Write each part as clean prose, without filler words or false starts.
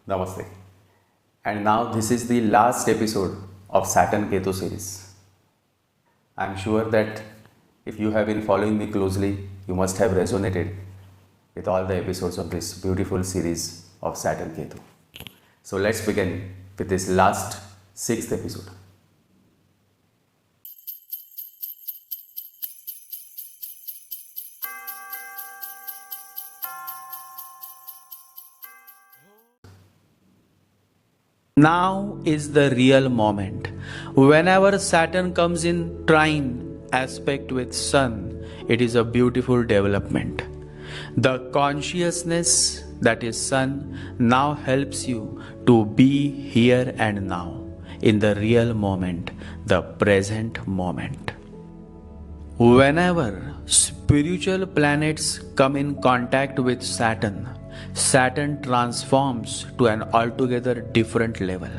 Namaste. And now this is the last episode of Saturn Ketu series. I am sure that if you have been following me closely, you must have resonated with all the episodes of this beautiful series of Saturn Ketu. So let's begin with this last sixth episode. Now is the real moment. Whenever Saturn comes in trine aspect with Sun, it is a beautiful development. The consciousness that is Sun now helps you to be here and now, in the real moment, the present moment. Whenever spiritual planets come in contact with Saturn, Saturn transforms to an altogether different level.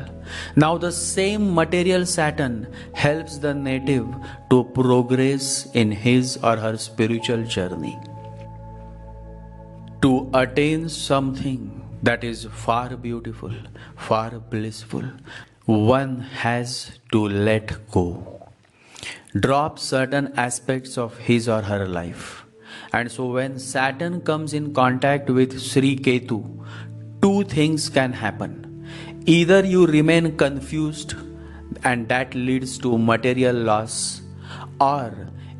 Now, the same material Saturn helps the native to progress in his or her spiritual journey. To attain something that is far beautiful, far blissful, one has to let go, drop certain aspects of his or her life. And so when Saturn comes in contact with Sri Ketu, two things can happen. Either you remain confused and that leads to material loss, or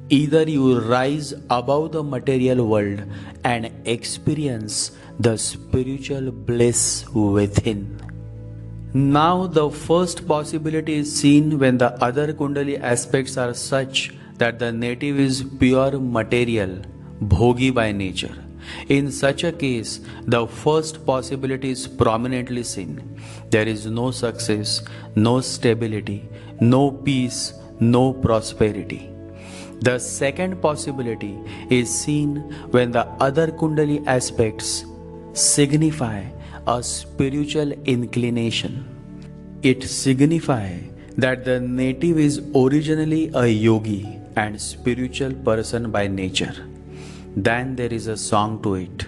either you rise above the material world and experience the spiritual bliss within. Now the first possibility is seen when the other Kundali aspects are such that the native is pure material, bhogi by nature. In such a case, the first possibility is prominently seen. There is no success, no stability, no peace, no prosperity. The second possibility is seen when the other Kundali aspects signify a spiritual inclination. It signifies that the native is originally a yogi and spiritual person by nature. Then there is a song to it,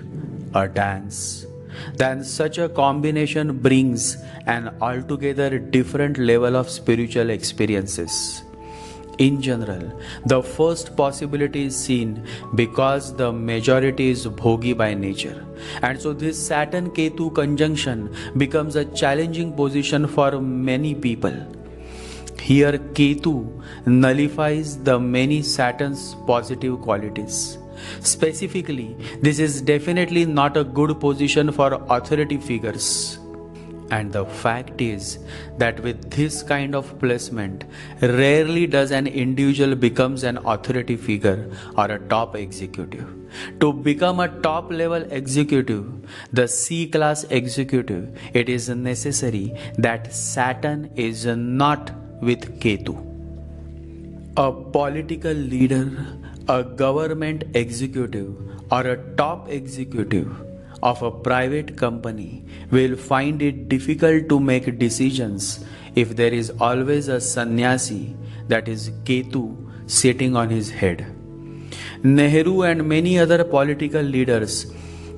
a dance. Then such a combination brings an altogether different level of spiritual experiences. In general, the first possibility is seen because the majority is bhogi by nature. And so this Saturn-Ketu conjunction becomes a challenging position for many people. Here Ketu nullifies the many Saturn's positive qualities. Specifically, this is definitely not a good position for authority figures. And the fact is that with this kind of placement, rarely does an individual becomes an authority figure or a top executive. To become a top level executive, the C-class executive, it is necessary that Saturn is not with Ketu. A political leader, a government executive, or a top executive of a private company will find it difficult to make decisions if there is always a sannyasi, that is Ketu, sitting on his head. Nehru and many other political leaders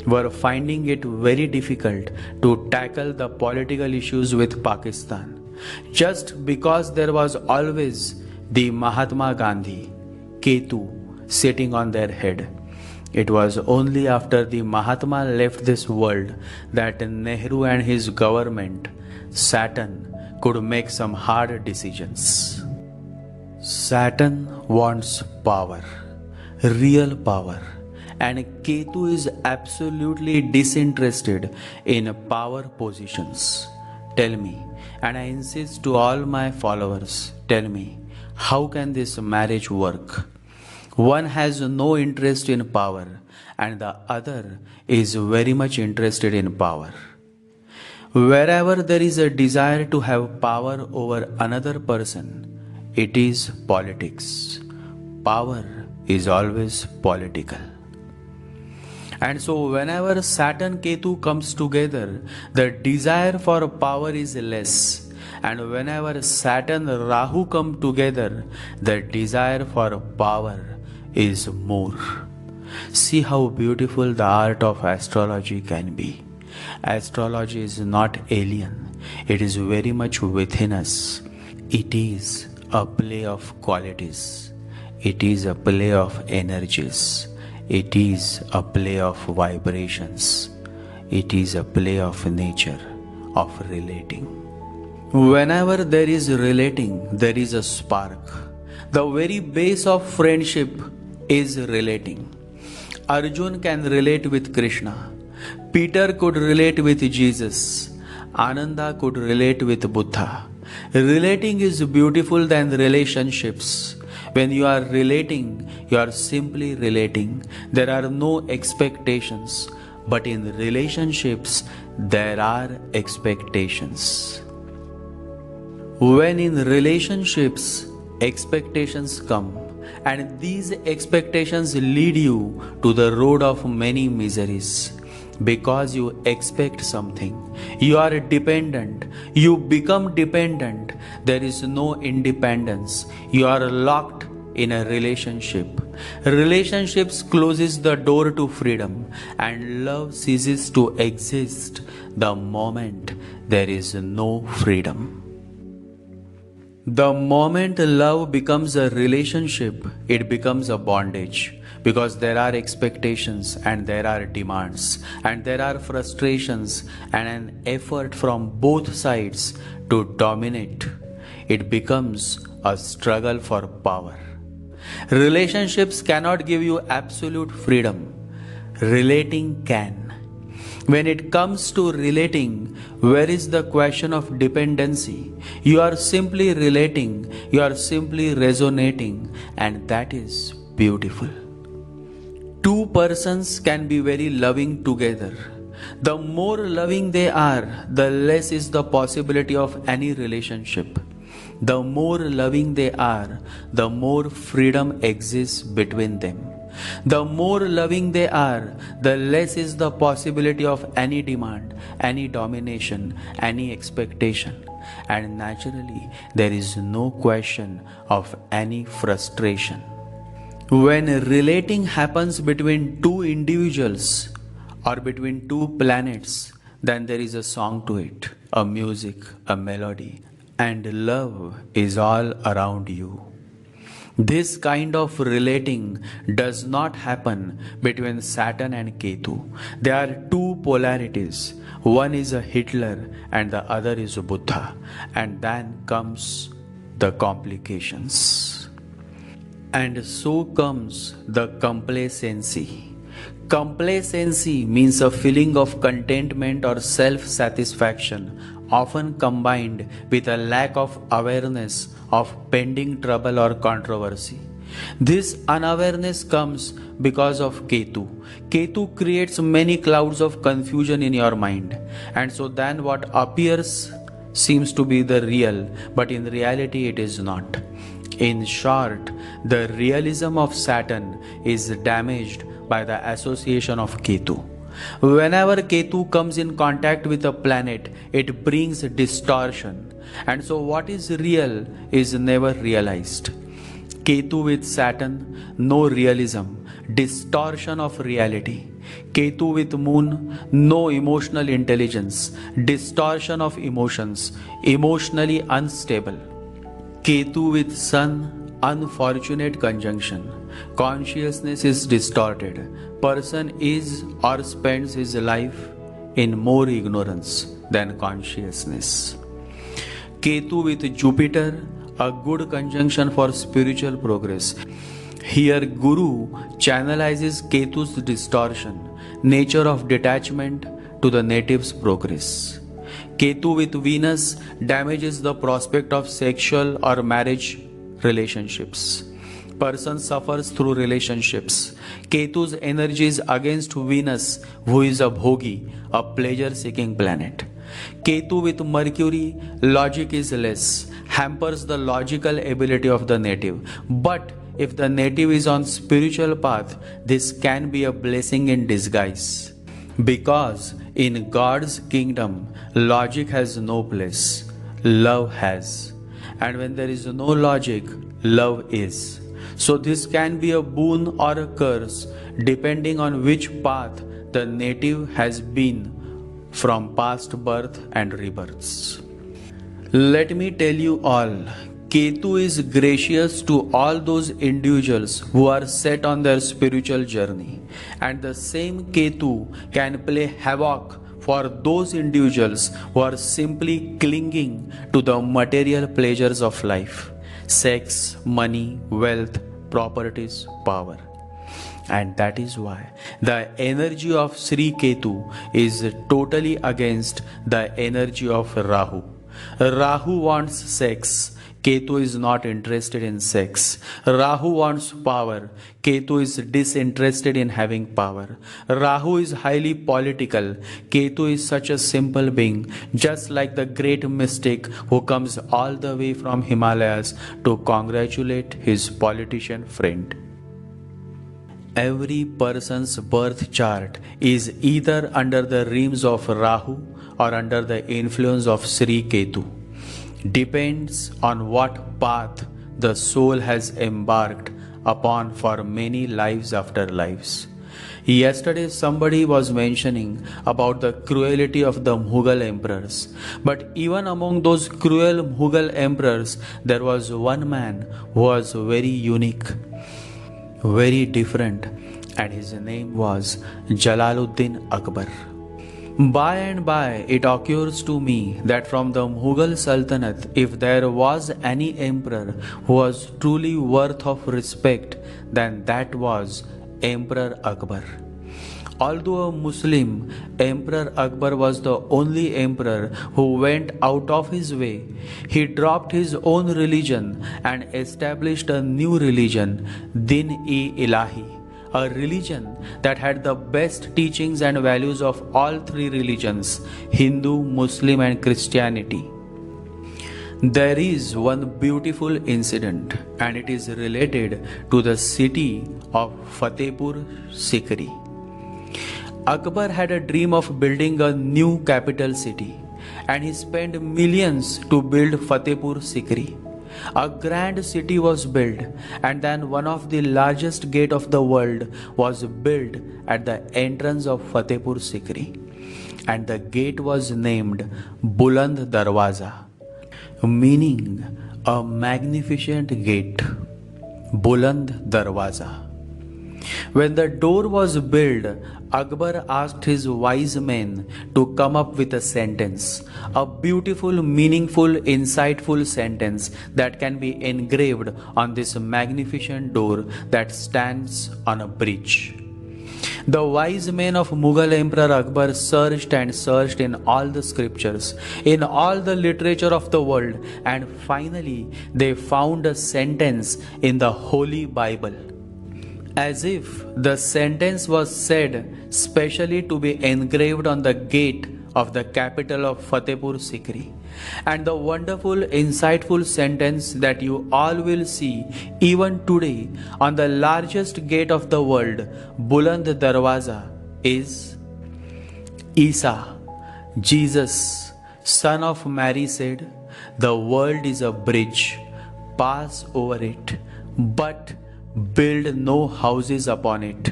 were finding it very difficult to tackle the political issues with Pakistan, just because there was always the Mahatma Gandhi, Ketu, sitting on their head. It was only after the Mahatma left this world that Nehru and his government, Saturn, could make some hard decisions. Saturn wants power, real power, and Ketu is absolutely disinterested in power positions. Tell me, and I insist to all my followers, tell me, how can this marriage work? One has no interest in power and the other is very much interested in power. Wherever there is a desire to have power over another person, it is politics. Power is always political. And so whenever Saturn Ketu comes together, the desire for power is less. And whenever Saturn Rahu come together, the desire for power is more. See how beautiful the art of astrology can be. Astrology is not alien, it is very much within us. It is a play of qualities, it is a play of energies, it is a play of vibrations, it is a play of nature, of relating. Whenever there is relating, there is a spark. The very base of friendship is relating. Arjun can relate with Krishna. Peter could relate with Jesus. Ananda could relate with Buddha. Relating is beautiful than relationships. When you are relating, you are simply relating. There are no expectations. But in relationships, there are expectations. When in relationships, expectations come, and these expectations lead you to the road of many miseries. Because you expect something, you are dependent, you become dependent, there is no independence, you are locked in a relationship. Relationships closes the door to freedom, and love ceases to exist the moment there is no freedom. The moment love becomes a relationship, it becomes a bondage, because there are expectations and there are demands and there are frustrations and an effort from both sides to dominate. It becomes a struggle for power. Relationships cannot give you absolute freedom. Relating can. When it comes to relating, where is the question of dependency? You are simply relating, you are simply resonating, and that is beautiful. Two persons can be very loving together. The more loving they are, the less is the possibility of any relationship. The more loving they are, the more freedom exists between them. The more loving they are, the less is the possibility of any demand, any domination, any expectation. And naturally, there is no question of any frustration. When relating happens between two individuals or between two planets, then there is a song to it, a music, a melody, and love is all around you. This kind of relating does not happen between Saturn and Ketu. There are two polarities. One is a Hitler and the other is a Buddha. And then comes the complications. And so comes the complacency. Complacency means a feeling of contentment or self-satisfaction, often combined with a lack of awareness of pending trouble or controversy. This unawareness comes because of Ketu. Ketu creates many clouds of confusion in your mind, and so then what appears seems to be the real, but in reality it is not. In short, the realism of Saturn is damaged by the association of Ketu. Whenever Ketu comes in contact with a planet, it brings distortion. And so what is real is never realized. Ketu with Saturn, no realism, distortion of reality. Ketu with Moon, no emotional intelligence, distortion of emotions, emotionally unstable. Ketu with Sun, unfortunate conjunction. Consciousness is distorted. Person is or spends his life in more ignorance than consciousness. Ketu with Jupiter, a good conjunction for spiritual progress. Here Guru channelizes Ketu's distortion, nature of detachment to the native's progress. Ketu with Venus damages the prospect of sexual or marriage relationships. Person suffers through relationships. Ketu's energy is against Venus, who is a bhogi, a pleasure-seeking planet. Ketu with Mercury, logic is less, hampers the logical ability of the native. But if the native is on spiritual path, this can be a blessing in disguise. Because in God's kingdom, logic has no place, love has. And when there is no logic, love is. So this can be a boon or a curse depending on which path the native has been from past birth and rebirths. Let me tell you all, Ketu is gracious to all those individuals who are set on their spiritual journey, and the same Ketu can play havoc for those individuals who are simply clinging to the material pleasures of life: sex, money, wealth, properties, power. And that is why the energy of Sri Ketu is totally against the energy of Rahu. Rahu wants sex. Ketu is not interested in sex. Rahu wants power. Ketu is disinterested in having power. Rahu is highly political. Ketu is such a simple being, just like the great mystic who comes all the way from Himalayas to congratulate his politician friend. Every person's birth chart is either under the realms of Rahu or under the influence of Sri Ketu. Depends on what path the soul has embarked upon for many lives after lives. Yesterday somebody was mentioning about the cruelty of the Mughal emperors. But even among those cruel Mughal emperors, there was one man who was very unique, very different, and his name was Jalaluddin Akbar. By and by, it occurs to me that from the Mughal Sultanate, if there was any emperor who was truly worth of respect, then that was Emperor Akbar. Although a Muslim, Emperor Akbar was the only emperor who went out of his way. He dropped his own religion and established a new religion, Din-e-Ilahi, a religion that had the best teachings and values of all three religions, Hindu, Muslim and Christianity. There is one beautiful incident, and it is related to the city of Fatehpur Sikri. Akbar had a dream of building a new capital city, and he spent millions to build Fatehpur Sikri. A grand city was built, and then one of the largest gates of the world was built at the entrance of Fatehpur Sikri, and the gate was named Buland Darwaza, meaning a magnificent gate. Buland Darwaza. When the door was built, Akbar asked his wise men to come up with a sentence, a beautiful, meaningful, insightful sentence that can be engraved on this magnificent door that stands on a bridge. The wise men of Mughal Emperor Akbar searched and searched in all the scriptures, in all the literature of the world, and finally they found a sentence in the Holy Bible. As if the sentence was said specially to be engraved on the gate of the capital of Fatehpur Sikri. And the wonderful, insightful sentence that you all will see even today on the largest gate of the world, Buland Darwaza, is: Isa, Jesus, son of Mary, said, "The world is a bridge. Pass over it, but build no houses upon it.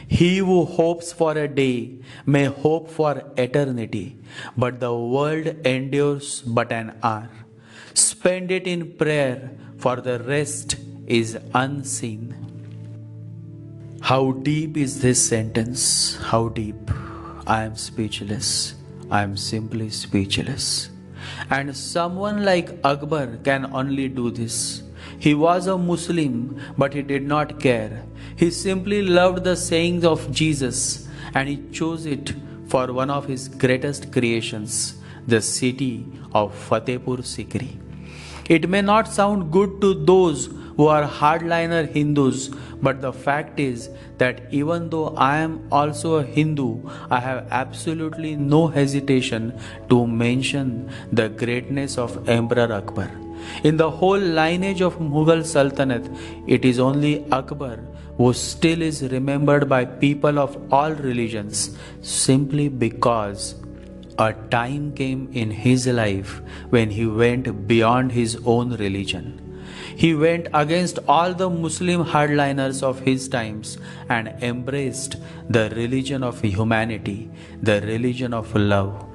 He who hopes for a day may hope for eternity, but the world endures but an hour. Spend it in prayer, for the rest is unseen." How deep is this sentence? How deep? I am speechless. I am simply speechless. And someone like Akbar can only do this. He was a Muslim, but he did not care. He simply loved the sayings of Jesus, and he chose it for one of his greatest creations, the city of Fatehpur Sikri. It may not sound good to those who are hardliner Hindus, but the fact is that even though I am also a Hindu, I have absolutely no hesitation to mention the greatness of Emperor Akbar. In the whole lineage of Mughal Sultanate, it is only Akbar who still is remembered by people of all religions, simply because a time came in his life when he went beyond his own religion. He went against all the Muslim hardliners of his times and embraced the religion of humanity, the religion of love,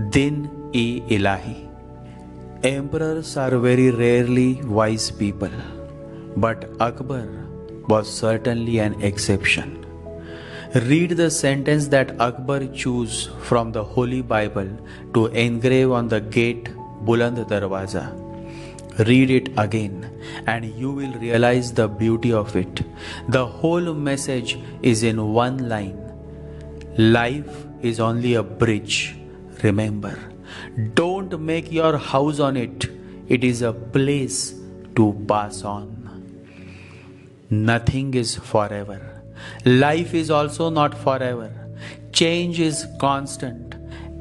Din-e-Ilahi. Emperors are very rarely wise people, but Akbar was certainly an exception. Read the sentence that Akbar chose from the Holy Bible to engrave on the gate Buland Darwaza. Read it again and you will realize the beauty of it. The whole message is in one line. Life is only a bridge. Remember, don't make your house on it. It is a place to pass on. Nothing is forever. Life is also not forever. Change is constant.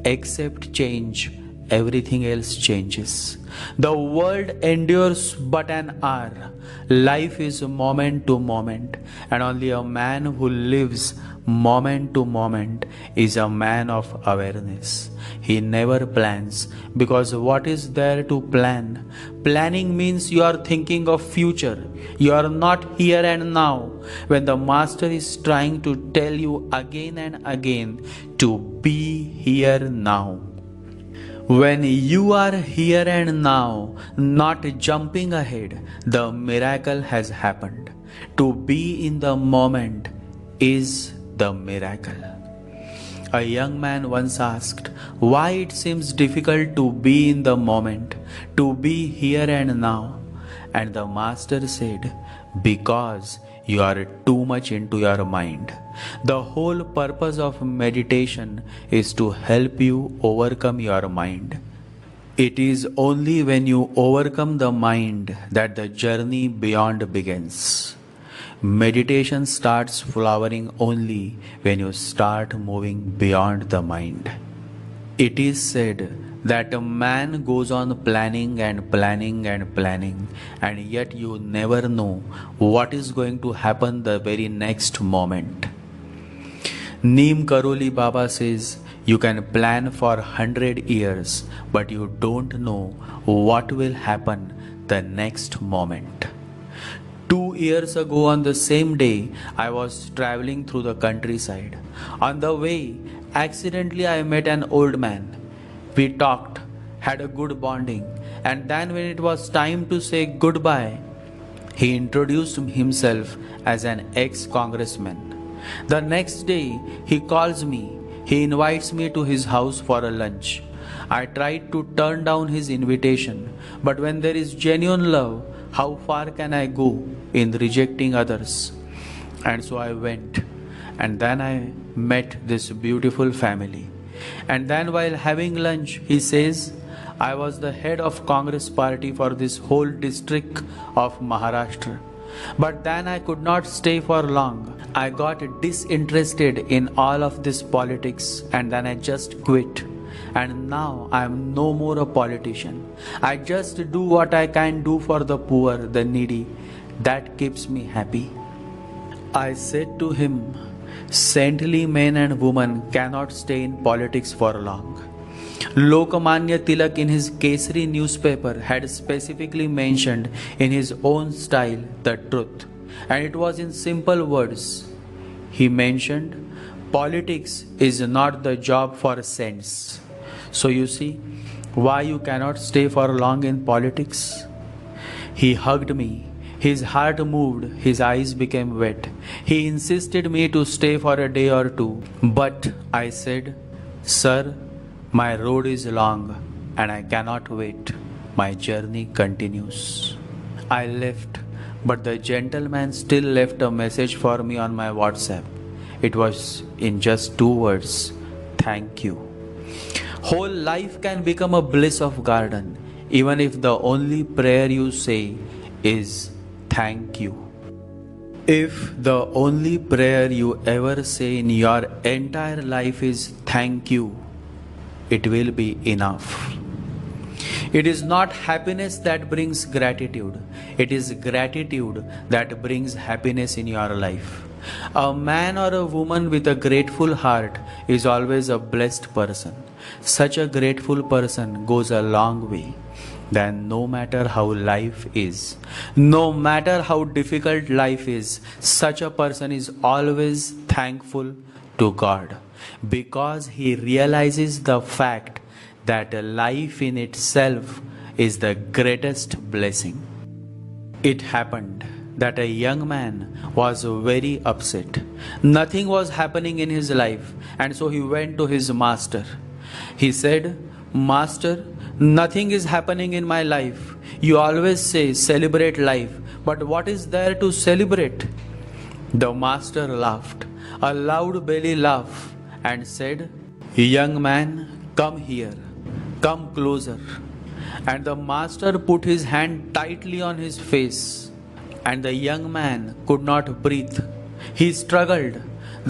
Except change, everything else changes. The world endures but an hour. Life is moment to moment, and only a man who lives moment to moment is a man of awareness. He never plans, because what is there to plan? Planning means you are thinking of future. You are not here and now, when the master is trying to tell you again and again to be here now. When you are here and now, not jumping ahead, the miracle has happened. To be in the moment is the miracle. A young man once asked why it seems difficult to be in the moment, to be here and now. And the master said, because you are too much into your mind. The whole purpose of meditation is to help you overcome your mind. It is only when you overcome the mind that the journey beyond begins. Meditation starts flowering only when you start moving beyond the mind. It is said that a man goes on planning and planning and planning, and yet you never know what is going to happen the very next moment. Neem Karoli Baba says, you can plan for 100 years, but you don't know what will happen the next moment. 2 years ago on the same day, I was traveling through the countryside. On the way, accidentally I met an old man. We talked, had a good bonding, and then when it was time to say goodbye, he introduced himself as an ex-congressman. The next day, he calls me. He invites me to his house for a lunch. I tried to turn down his invitation, but when there is genuine love, how far can I go in rejecting others? And so I went, and then I met this beautiful family. And then while having lunch, he says, I was the head of Congress party for this whole district of Maharashtra. But then I could not stay for long. I got disinterested in all of this politics, and then I just quit. And now I am no more a politician. I just do what I can do for the poor, the needy. That keeps me happy. I said to him, saintly men and women cannot stay in politics for long. Lokmanya Tilak in his Kesari newspaper had specifically mentioned in his own style the truth, and it was in simple words. He mentioned, politics is not the job for saints. So you see why you cannot stay for long in politics. He hugged me. His heart moved, his eyes became wet. He insisted me to stay for a day or two. But I said, Sir, my road is long and I cannot wait. My journey continues. I left, but the gentleman still left a message for me on my WhatsApp. It was in just 2 words, thank you. Whole life can become a bliss of garden, even if the only prayer you say is thank you. If the only prayer you ever say in your entire life is thank you, it will be enough. It is not happiness that brings gratitude. It is gratitude that brings happiness in your life. A man or a woman with a grateful heart is always a blessed person. Such a grateful person goes a long way. Then, no matter how life is, no matter how difficult life is, such a person is always thankful to God because he realizes the fact that life in itself is the greatest blessing. It happened that a young man was very upset. Nothing was happening in his life, and so he went to his master. He said, "Master, nothing is happening in my life. You always say celebrate life, but what is there to celebrate?" The master laughed, a loud belly laugh, and said, "Young man, come here, come closer." And the master put his hand tightly on his face, and the young man could not breathe. He struggled.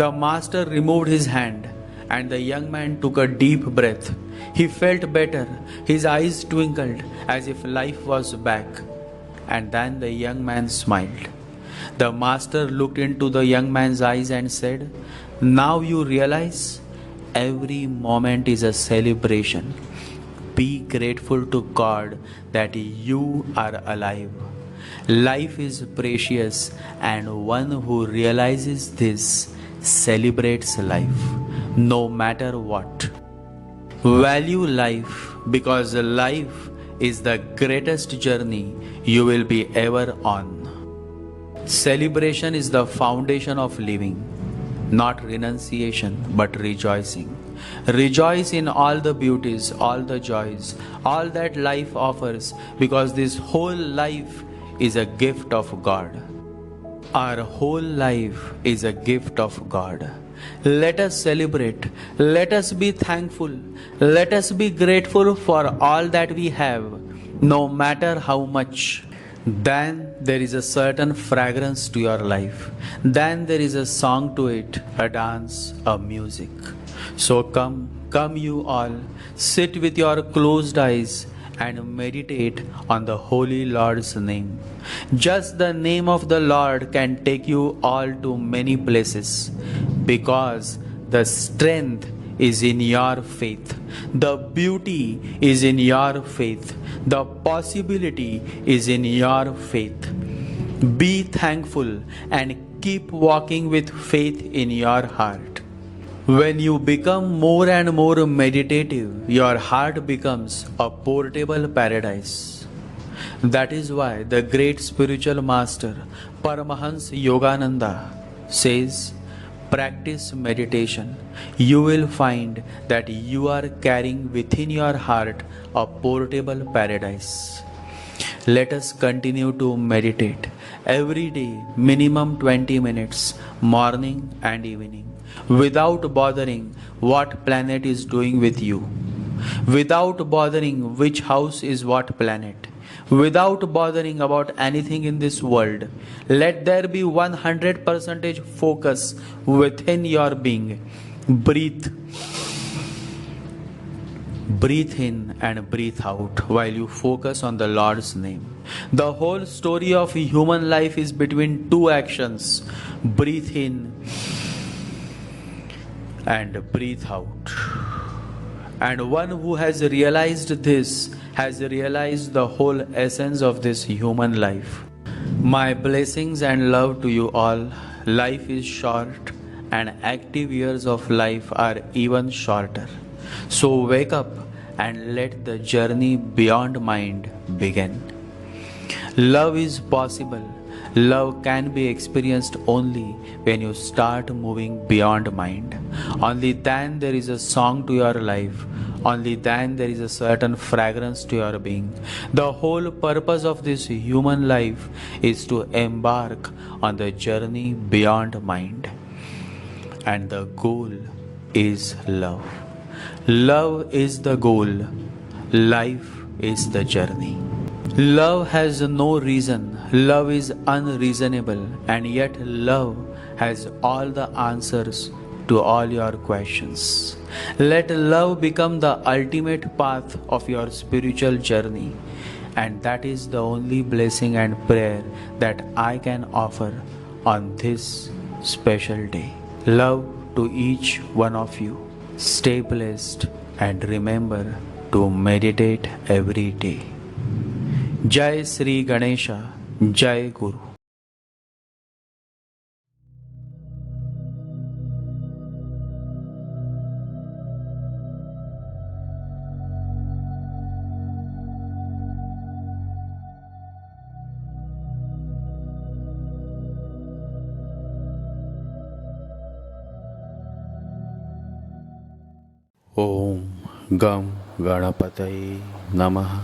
The master removed his hand, and the young man took a deep breath. He felt better. His eyes twinkled as if life was back. And then the young man smiled. The master looked into the young man's eyes and said, "Now you realize every moment is a celebration. Be grateful to God that you are alive. Life is precious, and one who realizes this celebrates life, no matter what. Value life because life is the greatest journey you will be ever on. Celebration is the foundation of living, not renunciation but rejoicing. Rejoice in all the beauties, all the joys, all that life offers, because this whole life is a gift of God. Our whole life is a gift of God. Let us celebrate. Let us be thankful. Let us be grateful for all that we have, no matter how much. Then there is a certain fragrance to your life. Then there is a song to it, a dance, a music. So come you all, sit with your closed eyes and meditate on the Holy Lord's name. Just the name of the Lord can take you all to many places, because the strength is in your faith, the beauty is in your faith, the possibility is in your faith. Be thankful and keep walking with faith in your heart. When you become more and more meditative, your heart becomes a portable paradise. That is why the great spiritual master Paramahansa Yogananda says, practice meditation. You will find that you are carrying within your heart a portable paradise. Let us continue to meditate every day, minimum 20 minutes, morning and evening, without bothering what planet is doing with you, without bothering which house is what planet, without bothering about anything in this world. Let there be 100% focus within your being. Breathe. Breathe in and breathe out while you focus on the Lord's name. The whole story of human life is between two actions. Breathe in and breathe out. And one who has realized this has realized the whole essence of this human life. My blessings and love to you all. Life is short and active years of life are even shorter. So wake up and let the journey beyond mind begin. Love is possible. Love can be experienced only when you start moving beyond mind. Only then there is a song to your life. Only then there is a certain fragrance to your being. The whole purpose of this human life is to embark on the journey beyond mind. And the goal is love. Love is the goal. Life is the journey. Love has no reason. Love is unreasonable, and yet love has all the answers to all your questions. Let love become the ultimate path of your spiritual journey, and that is the only blessing and prayer that I can offer on this special day. Love to each one of you. Stay blessed. and remember to meditate every day. Jai Sri Ganesha, Jai Guru. Om Gam Ganapataye Namaha.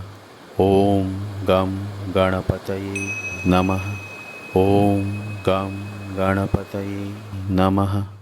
Om Gam Ganapataye Namaha. Om Gam Ganapataye Namaha.